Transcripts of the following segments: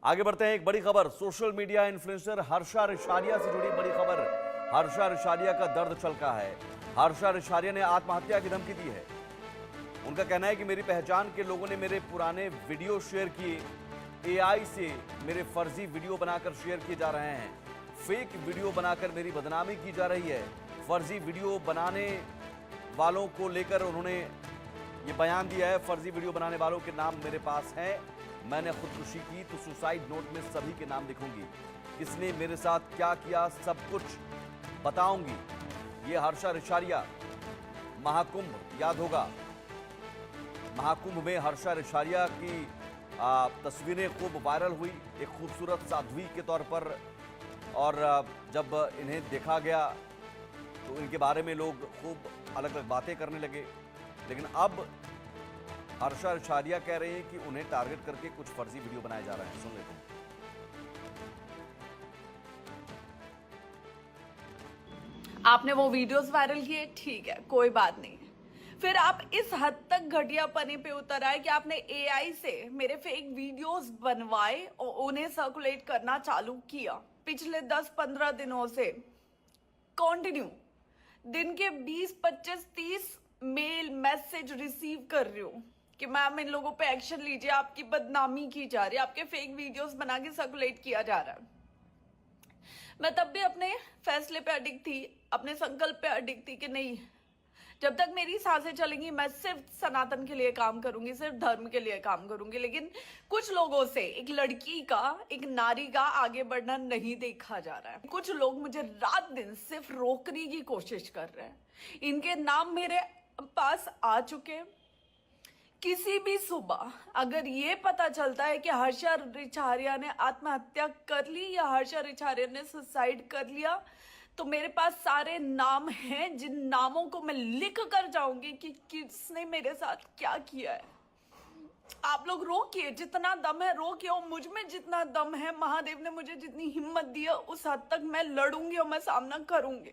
आगे बढ़ते हैं, एक बड़ी खबर। सोशल मीडिया इन्फ्लुएंसर हर्षा रिशारिया से जुड़ी बड़ी खबर। हर्षा रिशारिया का दर्द छलका है। हर्षा रिशारिया ने आत्महत्या की धमकी दी है। उनका कहना है कि मेरी पहचान के लोगों ने मेरे पुराने वीडियो शेयर किए, एआई से मेरे फर्जी वीडियो बनाकर शेयर किए जा रहे हैं, फेक वीडियो बनाकर मेरी बदनामी की जा रही है। फर्जी वीडियो बनाने वालों को लेकर उन्होंने ये बयान दिया है। फर्जी वीडियो बनाने वालों के नाम मेरे पास हैं। मैंने खुदकुशी की तो सुसाइड नोट में सभी के नाम लिखूंगी। किसने मेरे साथ क्या किया सब कुछ बताऊंगी। ये हर्षा रिशारिया। महाकुंभ याद होगा, महाकुंभ में हर्षा रिशारिया की तस्वीरें खूब वायरल हुई, एक खूबसूरत साध्वी के तौर पर। और जब इन्हें देखा गया तो इनके बारे में लोग खूब अलग अलग बातें करने लगे। लेकिन अब हर्षा रिशारिया कह रहे हैं कि उन्हें टारगेट करके कुछ फर्जी वीडियो बनाए जा रहे हैं। सुन लेते हैं। आपने वो वीडियोस वायरल किए, ठीक है, कोई बात नहीं। फिर आप इस हद तक घटियापने पे उतर आए कि आपने एआई से मेरे फेक वीडियोस बनवाए और उन्हें सर्कुलेट करना चालू किया। पिछले 10-15 दिनों से कंटिन्यू दिन के 20, 25, 30 मेल मैसेज रिसीव कर रही हूँ कि मैम इन लोगों पे एक्शन लीजिए, आपकी बदनामी की जा रही है, आपके फेक वीडियोस बना के सर्कुलेट किया जा रहा है। मैं तब भी अपने फैसले पे अडिग थी, अपने संकल्प पे अडिग थी कि नहीं, जब तक मेरी सांसें चलेंगी मैं सिर्फ सनातन के लिए काम करूंगी, सिर्फ धर्म के लिए काम करूंगी। लेकिन कुछ लोगों से एक लड़की का, एक नारी का आगे बढ़ना नहीं देखा जा रहा है। कुछ लोग मुझे रात दिन सिर्फ रोकने की कोशिश कर रहे हैं। इनके नाम मेरे पास आ चुके। किसी भी सुबह अगर ये पता चलता है कि हर्षा रिशारिया ने आत्महत्या कर ली या हर्षा रिशारिया ने सुसाइड कर लिया, तो मेरे पास सारे नाम हैं जिन नामों को मैं लिख कर जाऊंगी कि किसने मेरे साथ क्या किया है। आप लोग रोकिए, जितना दम है रोकिए, और मुझ में जितना दम है, महादेव ने मुझे जितनी हिम्मत दी है उस हद तक मैं लड़ूंगी और मैं सामना करूंगी।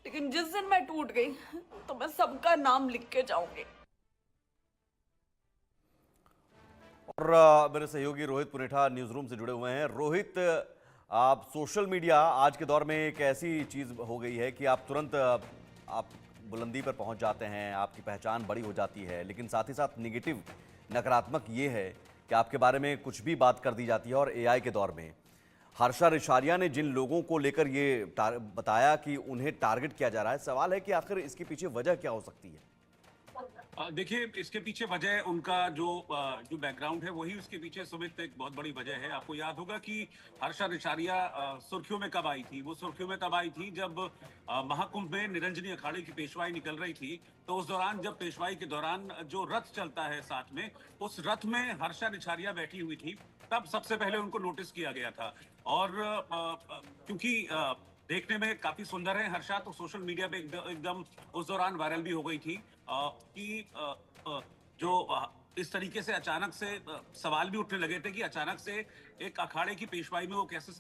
लेकिन जिस दिन मैं टूट गई तो मैं सबका नाम लिख के जाऊंगी। और मेरे सहयोगी रोहित पुनेठा न्यूज रूम से जुड़े हुए हैं। रोहित, आप सोशल मीडिया आज के दौर में एक ऐसी चीज हो गई है कि आप तुरंत आप बुलंदी पर पहुंच जाते हैं, आपकी पहचान बड़ी हो जाती है, लेकिन साथ ही साथ निगेटिव, नकारात्मक ये है कि आपके बारे में कुछ भी बात कर दी जाती है। और एआई के दौर में हर्षा रिशारिया ने जिन लोगों को लेकर ये बताया कि उन्हें टारगेट किया जा रहा है, सवाल है कि आखिर इसके पीछे वजह क्या हो सकती है? देखिए, इसके पीछे वजह उनका जो बैकग्राउंड है वही उसके पीछे सुमित एक बहुत बड़ी वजह है। आपको याद होगा कि हर्षा रिशारिया सुर्खियों में कब आई थी? वो सुर्खियों में तब आई थी जब महाकुंभ में निरंजनी अखाड़े की पेशवाई निकल रही थी। तो उस दौरान, जब पेशवाई के दौरान जो रथ चलता है साथ में, उस रथ में हर्षा रिशारिया बैठी हुई थी, तब सबसे पहले उनको नोटिस किया गया था। और क्योंकि देखने में काफी सुंदर है हर्षा, तो सोशल मीडिया पे एकदम उस दौरान वायरल भी हो गई थी कि जो इस तरीके से अचानक से सवाल भी उठने लगे थे कि अचानक से एक अखाड़े की पेशवाई में वो कैसे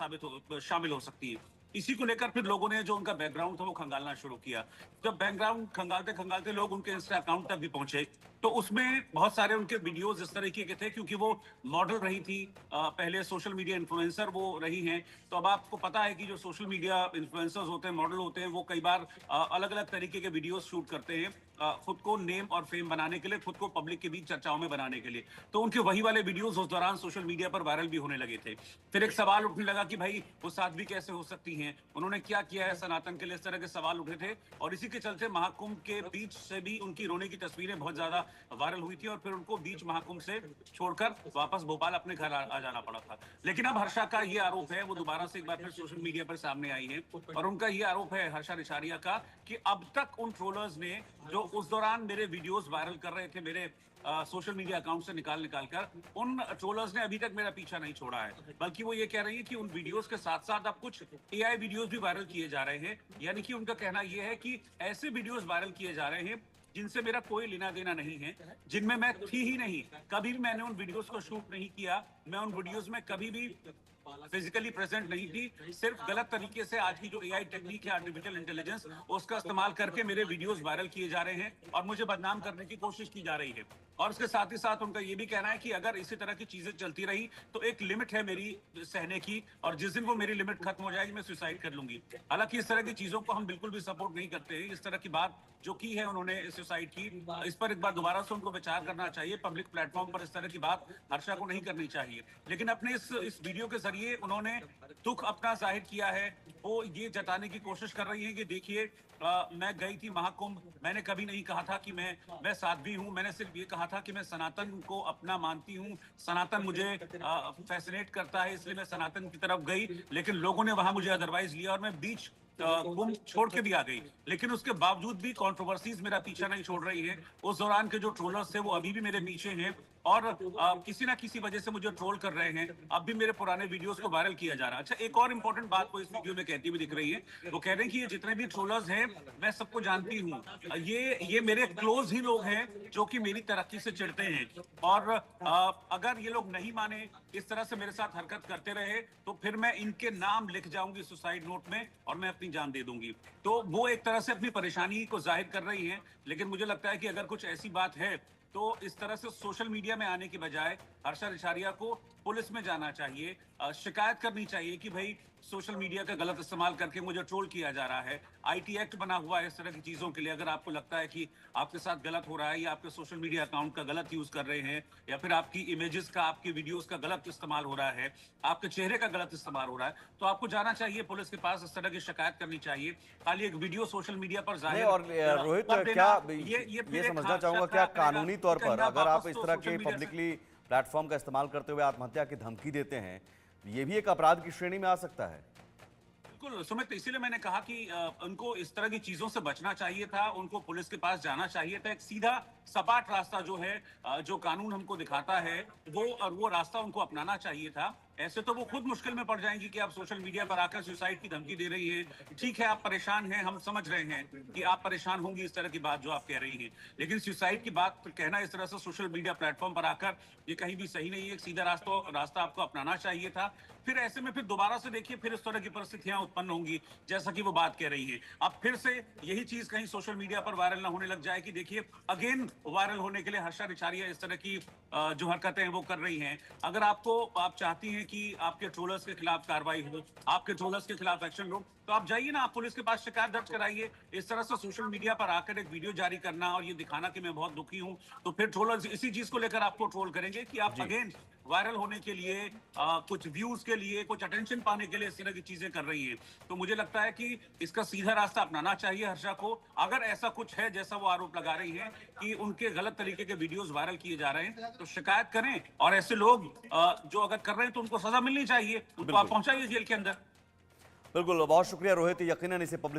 शामिल हो सकती है। इसी को लेकर फिर लोगों ने जो उनका बैकग्राउंड था वो खंगालना शुरू किया। जब बैकग्राउंड खंगालते खंगालते लोग उनके इंस्टा अकाउंट तक भी पहुंचे, तो उसमें बहुत सारे उनके वीडियोस इस तरीके के थे, क्योंकि वो मॉडल रही थी, पहले सोशल मीडिया इन्फ्लुएंसर वो रही हैं। तो अब आपको पता है कि जो सोशल मीडिया इन्फ्लुएंसर्स होते हैं, मॉडल होते हैं, वो कई बार अलग अलग तरीके के वीडियोस शूट करते हैं खुद को नेम और फेम बनाने के लिए, खुद को पब्लिक के बीच चर्चाओं में बनाने के लिए। तो उनके वही वाले वीडियोस उस दौरान सोशल मीडिया पर वायरल भी होने लगे थे। फिर एक सवाल उठने लगा कि भाई वो साध्वी कैसे हो सकती हैं, उन्होंने क्या किया है सनातन के लिए, इस तरह के सवाल उठे थे। और इसी के चलते महाकुंभ के बीच से भी उनकी रोने की तस्वीरें बहुत ज्यादा वायरल हुई थी, और फिर उनको बीच महाकुंभ से छोड़कर वापस भोपाल अपने घर आ जाना पड़ा था। लेकिन अब हर्षा का ये आरोप है, वो दोबारा से एक बार फिर सोशल मीडिया पर सामने आई है, और उनका ये आरोप है हर्षा रिशारिया का कि अब तक उन ट्रोलर्स ने, जो उस दौरान मेरे वीडियोस वायरल कर रहे थे मेरे सोशल मीडिया अकाउंट से निकाल कर, उन ट्रोलर्स ने अभी तक मेरा पीछा नहीं छोड़ा है। बल्कि वो ये कह रही है कि उन वीडियोस के साथ साथ अब कुछ एआई वीडियोस भी वायरल किए जा रहे हैं। यानी कि उनका कहना यह है कि ऐसे वीडियोस वायरल किए जा रहे हैं जिनसे मेरा कोई लेना देना नहीं है, जिनमें मैं थी ही नहीं, कभी भी मैंने उन वीडियोस को शूट नहीं किया, मैं उन वीडियोस में कभी भी फिजिकली प्रेजेंट नहीं थी। सिर्फ गलत तरीके से आज की जो एआई टेक्निक है, आर्टिफिशियल इंटेलिजेंस, उसका इस्तेमाल करके मेरे वीडियोस वायरल किए जा रहे हैं और मुझे बदनाम करने की कोशिश की जा रही है। और उसके साथ ही साथ उनका ये भी कहना है कि अगर इसी तरह की चीजें चलती रही तो एक लिमिट है मेरी सहने की, और जिस दिन वो मेरी लिमिट खत्म हो जाएगी मैं सुसाइड कर लूंगी। हालांकि इस तरह की चीजों को हम बिल्कुल भी सपोर्ट नहीं करते हैं। इस तरह की बात जो की है उन्होंने सुसाइड की, इस पर एक बार दोबारा से उनको विचार करना चाहिए। पब्लिक प्लेटफॉर्म पर इस तरह की बात हर्षा को नहीं करनी चाहिए। लेकिन अपने इस वीडियो के जरिए उन्होंने दुख अपना जाहिर किया है। वो ये जताने की कोशिश कर रही है कि देखिए मैं गई थी महाकुंभ, मैंने कभी नहीं कहा था कि मैं साध्वी हूँ, मैंने सिर्फ ये कहा था कि मैं सनातन को अपना मानती हूँ, सनातन मुझे फैसिनेट करता है, इसलिए मैं सनातन की तरफ गई। लेकिन लोगों ने वहां मुझे अदरवाइज लिया और मैं बीच कुंभ छोड़ के भी आ गई। लेकिन उसके बावजूद भी कंट्रोवर्सीज मेरा पीछा नहीं छोड़ रही है। उस दौरान के जो ट्रोलर्स थे वो अभी भी मेरे पीछे हैं और किसी ना किसी वजह से मुझे ट्रोल कर रहे हैं। अब भी मेरे पुराने वीडियोस को वायरल किया जा रहा है। अच्छा, एक और इंपॉर्टेंट बात वो इस वीडियो में कहती हुई दिख रही है। वो कह रहे हैं कि ये जितने भी ट्रोलर्स हैं मैं सबको जानती हूँ, ये मेरे क्लोज ही लोग हैं जो कि मेरी तरक्की से चिढ़ते हैं, और अगर ये लोग नहीं माने, इस तरह से मेरे साथ हरकत करते रहे, तो फिर मैं इनके नाम लिख जाऊंगी सुसाइड नोट में और मैं अपनी जान दे दूंगी। तो वो एक तरह से अपनी परेशानी को जाहिर कर रही हैं। लेकिन मुझे लगता है कि अगर कुछ ऐसी बात है तो इस तरह से सोशल मीडिया में आने की बजाय हर्षा रिशारिया को पुलिस में जाना चाहिए, शिकायत करनी चाहिए कि भाई सोशल मीडिया का गलत इस्तेमाल करके मुझे ट्रोल किया जा रहा है। आईटी एक्ट बना हुआ है इस तरह की चीजों के लिए। अगर आपको लगता है कि आपके साथ गलत हो रहा है या आपके सोशल मीडिया अकाउंट का गलत यूज कर रहे हैं, या फिर आपकी इमेजेस का, आपकी वीडियोस का गलत इस्तेमाल हो रहा है, आपके चेहरे का गलत इस्तेमाल हो रहा है, तो आपको जाना चाहिए पुलिस के पास, इस तरह की शिकायत करनी चाहिए। खाली एक वीडियो सोशल मीडिया पर नहीं, जाहिर और रोहित कर देना, क्या फिर ये एक समझना हाँ, चाहूंगा, शक क्या करेगा कानूनी तौर कि पर कहीं अगर आप वापस इस तो तरह सोशल के मीडिया से- पब्लिकली प्लेटफॉर्म का इस्तेमाल करते हुए आत्महत्या की धमकी देते हैं, ये भी एक अपराध की श्रेणी में आ सकता है? बिल्कुल सुमित, इसीलिए मैंने कहा कि उनको इस तरह की चीजों से बचना चाहिए था, उनको पुलिस के पास जाना चाहिए था। एक सीधा सपाट रास्ता जो है, जो कानून हमको दिखाता है, वो रास्ता उनको अपनाना चाहिए था। ऐसे तो वो खुद मुश्किल में पड़ जाएंगी कि आप सोशल मीडिया पर आकर सुसाइड की धमकी दे रही हैं। ठीक है, आप परेशान हैं, हम समझ रहे हैं कि आप परेशान होंगी इस तरह की बात जो आप कह रही हैं, लेकिन सुसाइड की बात कहना इस तरह से सोशल मीडिया प्लेटफॉर्म पर आकर, ये कहीं भी सही नहीं है। एक सीधा रास्ता आपको अपनाना चाहिए था। फिर ऐसे में फिर दोबारा से देखिए, फिर इस तरह की परिस्थितियां उत्पन्न होंगी जैसा कि वो बात कह रही है। अब फिर से यही चीज कहीं सोशल मीडिया पर वायरल ना होने लग जाए कि देखिए अगेन वायरल होने के लिए हर्षा रिशारिया इस तरह की जो हरकतें हैं वो कर रही हैं। अगर आप चाहती हैं कि आपके ट्रोलर्स के खिलाफ कार्रवाई हो, आपके ट्रोलर्स के खिलाफ एक्शन हो, तो आप जाइए ना, आप पुलिस के पास शिकायत दर्ज कराइए। इस तरह से सोशल मीडिया पर आकर एक वीडियो जारी करना और ये दिखाना कि मैं बहुत दुखी हूं, तो फिर ट्रोलर्स इसी चीज को लेकर आपको ट्रोल करेंगे कि आप अगेन वायरल होने के लिए, कुछ व्यूज के लिए, कुछ अटेंशन पाने के लिए इस तरह की चीजें कर रही है। तो मुझे लगता है कि इसका सीधा रास्ता अपनाना चाहिए हर्षा को। अगर ऐसा कुछ है जैसा वो आरोप लगा रही है कि उनके गलत तरीके के वीडियोस वायरल किए जा रहे हैं, तो शिकायत करें, और ऐसे लोग जो अगर कर रहे हैं तो उनको सजा मिलनी चाहिए, उनको आप पहुंचाइए जेल के अंदर। बिल्कुल, बहुत शुक्रिया रोहित, यकीनन इसे पब्लिसिटी